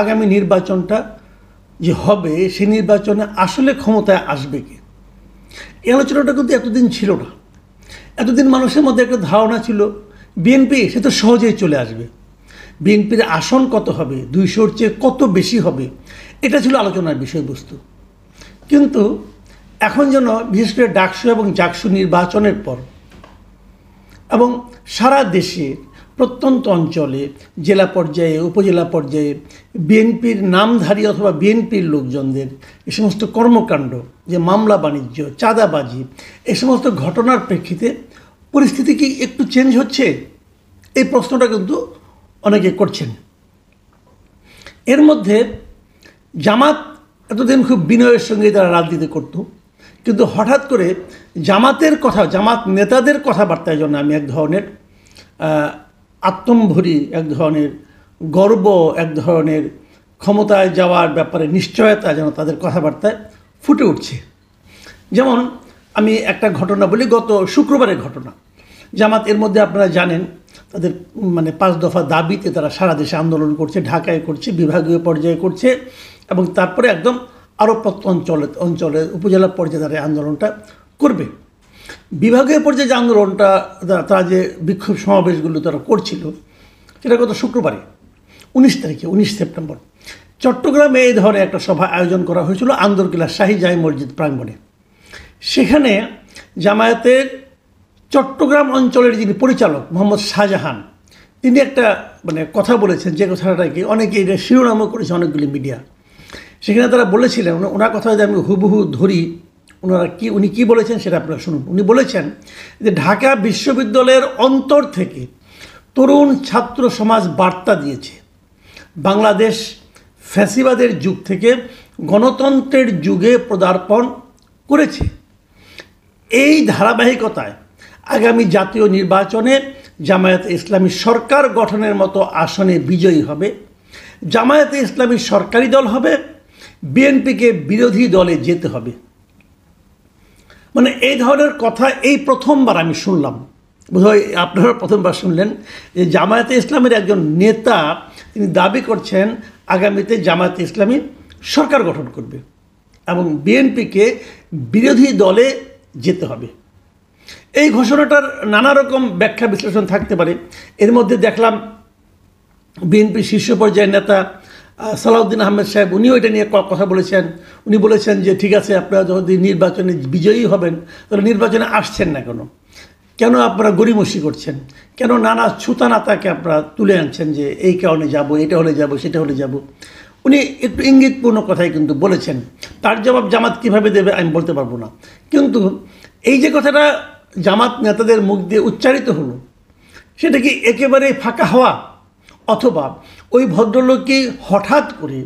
আগামী নির্বাচনটা যে হবে সেই নির্বাচনে আসলে ক্ষমতায় আসবে কি। এই আলোচনাটা কিন্তু এতদিন ছিল না। এতদিন মানুষের মধ্যে একটা ধারণা ছিল বিএনপি সে তো সহজেই চলে আসবে, বিএনপির আসন কত হবে, 200-র চেয়ে কত বেশি হবে, এটা ছিল আলোচনার বিষয়বস্তু। কিন্তু এখন যেন বিশেষ করে ডাকসু এবং জাকসু নির্বাচনের পর এবং সারা দেশে প্রত্যন্ত অঞ্চলে জেলা পর্যায়ে উপজেলা পর্যায়ে বিএনপির নামধারী অথবা বিএনপির লোকজনদের এ সমস্ত কর্মকাণ্ড, যে মামলা বাণিজ্য, চাঁদাবাজি, এ সমস্ত ঘটনার প্রেক্ষিতে পরিস্থিতি কি একটু চেঞ্জ হচ্ছে, এই প্রশ্নটা কিন্তু অনেকে করছেন। এর মধ্যে জামাত এতদিন খুব বিনয়ের সঙ্গে তারা রাজনীতি করত, কিন্তু হঠাৎ করে জামাতের কথা, জামাত নেতাদের কথাবার্তার জন্য আমি এক ধরনের আত্মম্ভরি, এক ধরনের গর্ব, এক ধরনের ক্ষমতায় যাওয়ার ব্যাপারে নিশ্চয়তা যেন তাদের কথাবার্তায় ফুটে উঠছে। যেমন আমি একটা ঘটনা বলি, গত শুক্রবারের ঘটনা। জামাত এর মধ্যে আপনারা জানেন তাদের 5 দফা দাবিতে তারা সারা দেশে আন্দোলন করছে, ঢাকায় করছে, বিভাগীয় পর্যায়ে করছে এবং তারপরে একদম আরও অঞ্চলে উপজেলা পর্যায়ে তারা আন্দোলনটা করবে। বিভাগীয় পর্যায়ে যে আন্দোলনটা তারা যে বিক্ষোভ সমাবেশগুলো তারা করছিল সেটা গত শুক্রবারে 19 সেপ্টেম্বর চট্টগ্রামে এই ধরনের একটা সভা আয়োজন করা হয়েছিল আন্দরকিল্লা শাহী জামে মসজিদ প্রাঙ্গণে। সেখানে জামায়াতের চট্টগ্রাম অঞ্চলের যিনি পরিচালক মোহাম্মদ শাহজাহান, তিনি একটা কথা বলেছেন, যে কথাটাকে অনেকে এটা শিরোনামও করেছে অনেকগুলি মিডিয়া। সেখানে তারা বলেছিলেন, ওনার কথা যদি আমি হুবহু ধরি, উনি কি বলেছেন সেটা আপনারা শুনুন। উনি বলেছেন যে ঢাকা বিশ্ববিদ্যালয়ের অন্তর থেকে তরুণ ছাত্র সমাজ বার্তা দিয়েছে, বাংলাদেশ ফ্যাসিবাদের যুগ থেকে গণতন্ত্রের যুগে পদার্পণ করেছে। এই ধারাবাহিকতায় আগামী জাতীয় নির্বাচনে জামায়াতে ইসলামী সরকার গঠনের মতো আসনে বিজয়ী হবে, জামায়াতে ইসলামী সরকারি দল হবে, বিএনপিকে বিরোধী দলে যেতে হবে। এই ধরনের কথা এই প্রথমবার আমি শুনলাম, বোধহয় আপনারা প্রথমবার শুনলেন যে জামায়াতে ইসলামের একজন নেতা তিনি দাবি করছেন আগামীতে জামায়াতে ইসলামী সরকার গঠন করবে এবং বিএনপিকে বিরোধী দলে যেতে হবে। এই ঘোষণাটার নানা রকম ব্যাখ্যা বিশ্লেষণ থাকতে পারে। এর মধ্যে দেখলাম বিএনপি শীর্ষ পর্যায়ের নেতা সালাউদ্দিন আহমেদ সাহেব, উনিও এটা নিয়ে কথা বলেছেন। উনি বলেছেন যে ঠিক আছে, আপনারা যদি নির্বাচনে বিজয়ী হবেন তাহলে নির্বাচনে আসছেন না কেন আপনারা গড়িমসি করছেন, কেন নানা ছুতানাতাকে আপনারা তুলে আনছেন যে এই কারণে যাব, এটা হলে যাব, সেটা হলে যাব। উনি একটু ইঙ্গিতপূর্ণ কথাই কিন্তু বলেছেন। তার জবাব জামাত কীভাবে দেবে আমি বলতে পারবো না, কিন্তু এই যে কথাটা জামাত নেতাদের মুখ দিয়ে উচ্চারিত হলো, সেটা কি একেবারে ফাঁকা হওয়া, অথবা ওই ভদ্রলোক কি হঠাৎ করে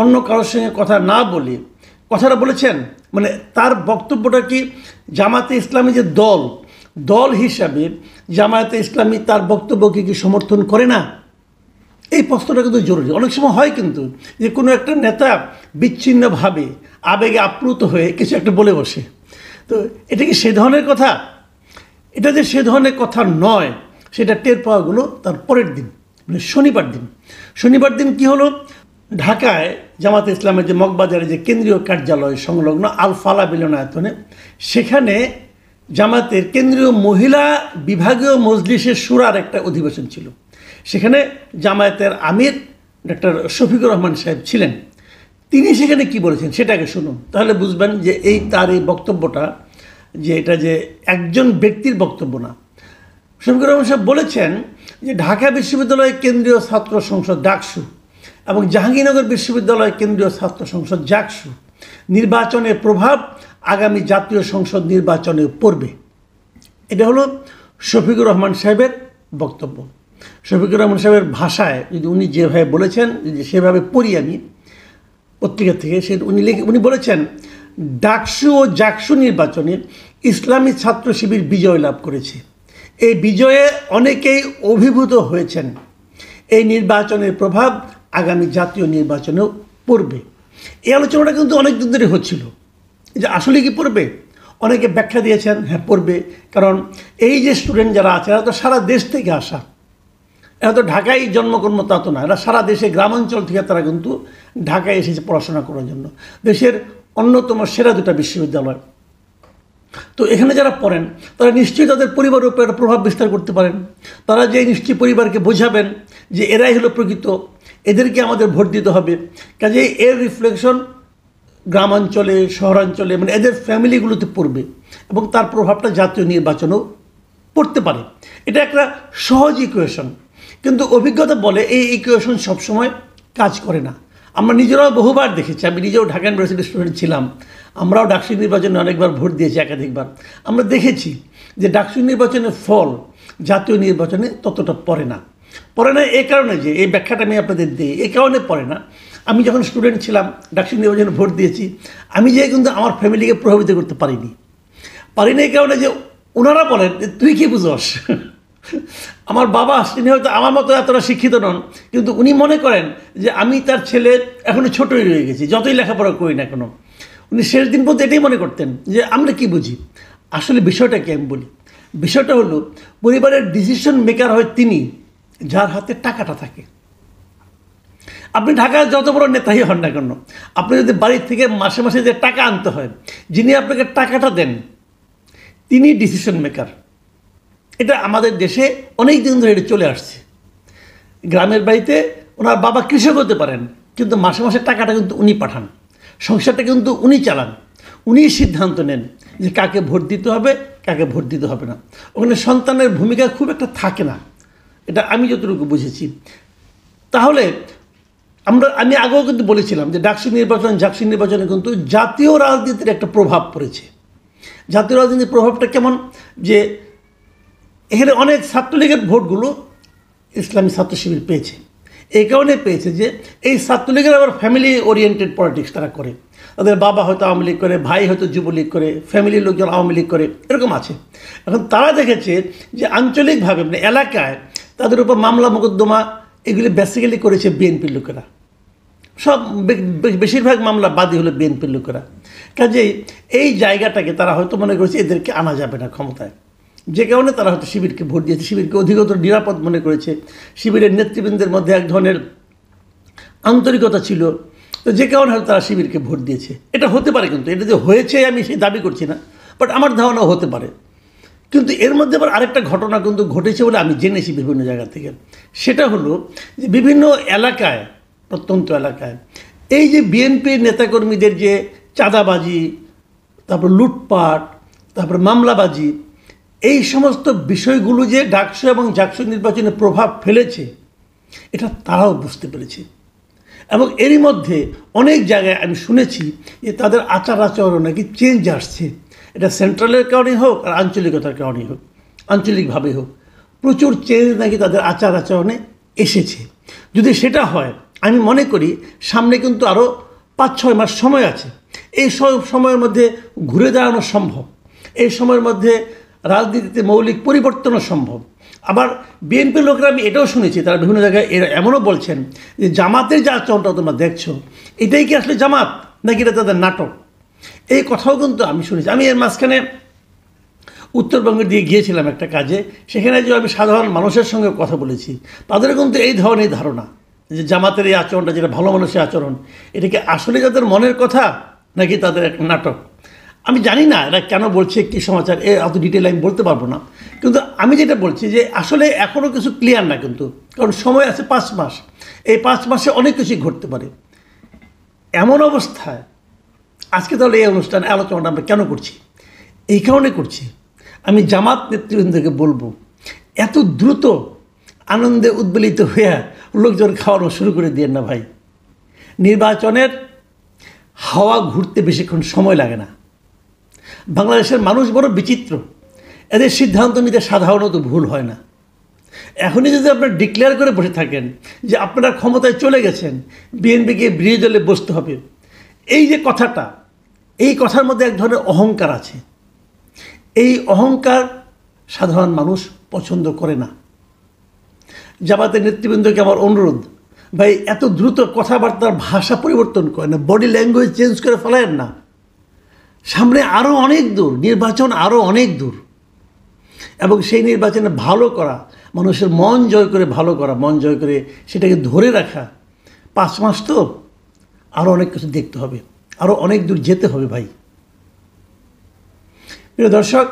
অন্য কারোর সঙ্গে কথা না বলে কথাটা বলেছেন? তার বক্তব্যটা কি জামাতে ইসলামী যে দল হিসাবে জামায়াতে ইসলামী তার বক্তব্যকে কি সমর্থন করে না? এই প্রশ্নটা কিন্তু জরুরি। অনেক সময় হয় কিন্তু যে কোনো একটা নেতা বিচ্ছিন্নভাবে আবেগে আপ্লুত হয়ে কিছু একটা বলে বসে, তো এটা কি সে ধরনের কথা? এটা যে সে ধরনের কথা নয় সেটা টের পাওয়াগুলো তার পরের দিন, শনিবার দিন কি হলো, ঢাকায় জামাতে ইসলামের যে মগবাজারে যে কেন্দ্রীয় কার্যালয় সংলগ্ন আল ফালাহ মিলনায়তনে, সেখানে জামাতের কেন্দ্রীয় মহিলা বিভাগীয় মজলিসের শুরার একটা অধিবেশন ছিল। সেখানে জামায়াতের আমির ডক্টর শফিকুর রহমান সাহেব ছিলেন। তিনি সেখানে কি বলেছেন সেটাকে শুনুন, তাহলে বুঝবেন যে তার এই বক্তব্যটা যে এটা যে একজন ব্যক্তির বক্তব্য না। শফিকুর রহমান সাহেব বলেছেন যে ঢাকা বিশ্ববিদ্যালয় কেন্দ্রীয় ছাত্র সংসদ ডাকসু এবং জাহাঙ্গীরনগর বিশ্ববিদ্যালয় কেন্দ্রীয় ছাত্র সংসদ জাকসু নির্বাচনের প্রভাব আগামী জাতীয় সংসদ নির্বাচনে পড়বে। এটা হলো শফিকুর রহমান সাহেবের বক্তব্য। শফিকুর রহমান সাহেবের ভাষায় যদি উনি যেভাবে বলেছেন, যদি সেভাবে পড়ি আমি পত্রিকা থেকে, উনি বলেছেন ডাকসু ও জাকসু নির্বাচনে ইসলামী ছাত্র শিবির বিজয় লাভ করেছে। এই বিজয়ে অনেকেই অভিভূত হয়েছেন। এই নির্বাচনের প্রভাব আগামী জাতীয় নির্বাচনেও পড়বে। এই আলোচনাটা কিন্তু অনেক দিন ধরে হচ্ছিল যে আসলে কি পড়বে। অনেকে ব্যাখ্যা দিয়েছেন হ্যাঁ পড়বে, কারণ এই যে স্টুডেন্ট যারা আছে তারা তো সারা দেশ থেকে আসা, এরা তো ঢাকায় জন্মকর্ম তা তো না, এরা সারা দেশে গ্রামাঞ্চল থেকে তারা কিন্তু ঢাকায় এসেছে পড়াশোনা করার জন্য। দেশের অন্যতম সেরা দুটো বিশ্ববিদ্যালয়। তো এখানে যারা পড়েন তারা নিশ্চয়ই তাদের পরিবারের উপর একটা প্রভাব বিস্তার করতে পারেন। তারা যে নিশ্চয়ই পরিবারকে বোঝাবেন যে এরাই হলো প্রকৃত, এদেরকে আমাদের ভোট দিতে হবে। কাজে এর রিফ্লেকশন গ্রামাঞ্চলে, শহরাঞ্চলে, মানে এদের ফ্যামিলিগুলোতে পড়বে এবং তার প্রভাবটা জাতীয় নির্বাচনেও পড়তে পারে। এটা একটা সহজ ইকুয়েশন, কিন্তু অভিজ্ঞতা বলে এই ইকুয়েশন সবসময় কাজ করে না। আমরা নিজেরাও বহুবার দেখেছি, আমি নিজেও ঢাকা ইউনিভার্সিটির স্টুডেন্ট ছিলাম, আমরাও ডাকসু নির্বাচনে অনেকবার ভোট দিয়েছি, একাধিকবার। আমরা দেখেছি যে ডাকসু নির্বাচনের ফল জাতীয় নির্বাচনে ততটা পড়ে না। এই কারণে, যে এই ব্যাখ্যাটা আমি আপনাদের দিই, এই কারণে পড়ে না। আমি যখন স্টুডেন্ট ছিলাম, ডাকসু নির্বাচনে ভোট দিয়েছি, আমি যে কিন্তু আমার ফ্যামিলিকে প্রভাবিত করতে পারিনি এই কারণে যে ওনারা বলেন তুই কি বুঝস। আমার বাবা তিনি হয়তো আমার মতো এতটা শিক্ষিত নন, কিন্তু উনি মনে করেন যে আমি তার ছেলে এখনও ছোটই রয়ে গেছি, যতই লেখাপড়া করি না কেন। উনি শেষ দিন পর্যন্ত এটাই মনে করতেন যে আমরা কি বুঝি। আসলে বিষয়টা কি আমি বলি, বিষয়টা হলো পরিবারের ডিসিশন মেকার হয় তিনি যার হাতে টাকাটা থাকে। আপনি ঢাকায় যত বড় নেতাই হন না কেন, আপনি যদি বাড়ির থেকে মাসে মাসে যে টাকা আনতে হয়, যিনি আপনাকে টাকাটা দেন তিনি ডিসিশন মেকার। এটা আমাদের দেশে অনেক দিন ধরে এটা চলে আসছে। গ্রামের বাড়িতে ওনার বাবা কৃষক হতে পারেন, কিন্তু মাসে মাসে টাকাটা কিন্তু উনি পাঠান, সংসারটা কিন্তু উনি চালান, উনি সিদ্ধান্ত নেন যে কাকে ভোট দিতে হবে, কাকে ভোট দিতে হবে না। ওখানে সন্তানের ভূমিকা খুব একটা থাকে না, এটা আমি যতটুকু বুঝেছি। তাহলে আমি আগেও কিন্তু বলেছিলাম যে ডাকসু নির্বাচনে কিন্তু জাতীয় রাজনীতির একটা প্রভাব পড়েছে। জাতীয় রাজনীতির প্রভাবটা কেমন, যে এখানে অনেক ছাত্রলীগের ভোটগুলো ইসলামী ছাত্র শিবির পেয়েছে। এই কারণে পেয়েছে যে এই ছাত্রলীগের আবার ফ্যামিলি ওরিয়েন্টেড পলিটিক্স তারা করে। তাদের বাবা হয়তো আওয়ামী লীগ করে, ভাই হয়তো যুবলীগ করে, ফ্যামিলির লোকজন আওয়ামী লীগ করে, এরকম আছে। এখন তারা দেখেছে যে আঞ্চলিকভাবে, মানে এলাকায় তাদের উপর মামলা মোকদ্দমা এগুলি বেসিক্যালি করেছে বিএনপির লোকেরা। সব বেশিরভাগ মামলা বাদী হলো বিএনপির লোকেরা। কাজেই এই জায়গাটাকে তারা হয়তো মনে করেছে এদেরকে আনা যাবে না ক্ষমতায়, যে কারণে তারা হয়তো শিবিরকে ভোট দিয়েছে, শিবিরকে অধিকতর নিরাপদ মনে করেছে। শিবিরের নেতৃবৃন্দের মধ্যে এক ধরনের আন্তরিকতা ছিল, তো যে কারণে হয়তো তারা শিবিরকে ভোট দিয়েছে। এটা হতে পারে, কিন্তু এটা যে হয়েছে আমি সেই দাবি করছি না, বাট আমার ধারণাও হতে পারে। কিন্তু এর মধ্যে আবার আরেকটা ঘটনা কিন্তু ঘটেছে বলে আমি জেনেছি বিভিন্ন জায়গা থেকে। সেটা হলো যে বিভিন্ন এলাকায়, প্রত্যন্ত এলাকায় এই যে বিএনপির নেতাকর্মীদের যে চাঁদাবাজি, তারপর লুটপাট, তারপর মামলাবাজি, এই সমস্ত বিষয়গুলো যে ডাকসু এবং জাকসু নির্বাচনে প্রভাব ফেলেছে এটা তারাও বুঝতে পেরেছে। এবং এরই মধ্যে অনেক জায়গায় আমি শুনেছি যে তাদের আচার আচরণ নাকি চেঞ্জ আসছে। এটা সেন্ট্রালের কারণে হোক আর আঞ্চলিকতার কারণেই হোক, আঞ্চলিকভাবে হোক, প্রচুর চেঞ্জ নাকি তাদের আচার আচরণে এসেছে। যদি সেটা হয়, আমি মনে করি সামনে কিন্তু আরও 5-6 মাস সময় আছে। এই সময়ের মধ্যে ঘুরে দাঁড়ানো সম্ভব, এই সময়ের মধ্যে রাজনীতিতে মৌলিক পরিবর্তনও সম্ভব। আবার বিএনপির লোকরা, আমি এটাও শুনেছি, তারা বিভিন্ন জায়গায় এমনও বলছেন যে জামাতের যে আচরণটা তোমরা দেখছো, এটাই কি আসলে জামাত নাকি এটা তাদের নাটক? এই কথাও কিন্তু আমি শুনেছি। আমি এর মাঝখানে উত্তরবঙ্গের দিকে গিয়েছিলাম একটা কাজে, সেখানে যে আমি সাধারণ মানুষের সঙ্গে কথা বলেছি, তাদের কিন্তু এই ধরনের ধারণা যে জামাতের এই আচরণটা, যেটা ভালো মানুষের আচরণ, এটা কি আসলে তাদের মনের কথা নাকি তাদের একটা নাটক? আমি জানি না এরা কেন বলছে, কী সমাচার, অত ডিটেল আমি বলতে পারবো না। কিন্তু আমি যেটা বলছি যে আসলে এখনও কিছু ক্লিয়ার না, কিন্তু কারণ সময় আছে 5 মাস। এই 5 মাসে অনেক কিছুই ঘটতে পারে। এমন অবস্থায় আজকে তাহলে এই অনুষ্ঠানে আলোচনাটা আমরা কেন করছি? এই কারণে করছি, আমি জামাত নেতৃবৃন্দকে বলবো, এত দ্রুত আনন্দে উদ্বেলিত হয়ে লোকজন খাওয়ানো শুরু করে দিয়েন না ভাই। নির্বাচনের হাওয়া ঘুরতে বেশিক্ষণ সময় লাগে না। বাংলাদেশের মানুষ বড় বিচিত্র, এদের সিদ্ধান্ত নিতে সাধারণত ভুল হয় না। এখনই যদি আপনারা ডিক্লেয়ার করে বসে থাকেন যে আপনারা ক্ষমতায় চলে গেছেন, বিএনপিকে বিরোধী দলে বসতে হবে, এই যে কথাটা, এই কথার মধ্যে এক ধরনের অহংকার আছে। এই অহংকার সাধারণ মানুষ পছন্দ করে না। জামাতের নেতৃবৃন্দকে আমার অনুরোধ, ভাই এত দ্রুত কথাবার্তার ভাষা পরিবর্তন করেন না, বডি ল্যাঙ্গুয়েজ চেঞ্জ করে ফেলেন না। সামনে আরও অনেক দূর, নির্বাচন আরও অনেক দূর, এবং সেই নির্বাচনে ভালো করা মানুষের মন জয় করে ভালো করা, মন জয় করে সেটাকে ধরে রাখা, 5 মাস তো আরও অনেক কিছু দেখতে হবে, আরও অনেক দূর যেতে হবে ভাই। প্রিয় দর্শক,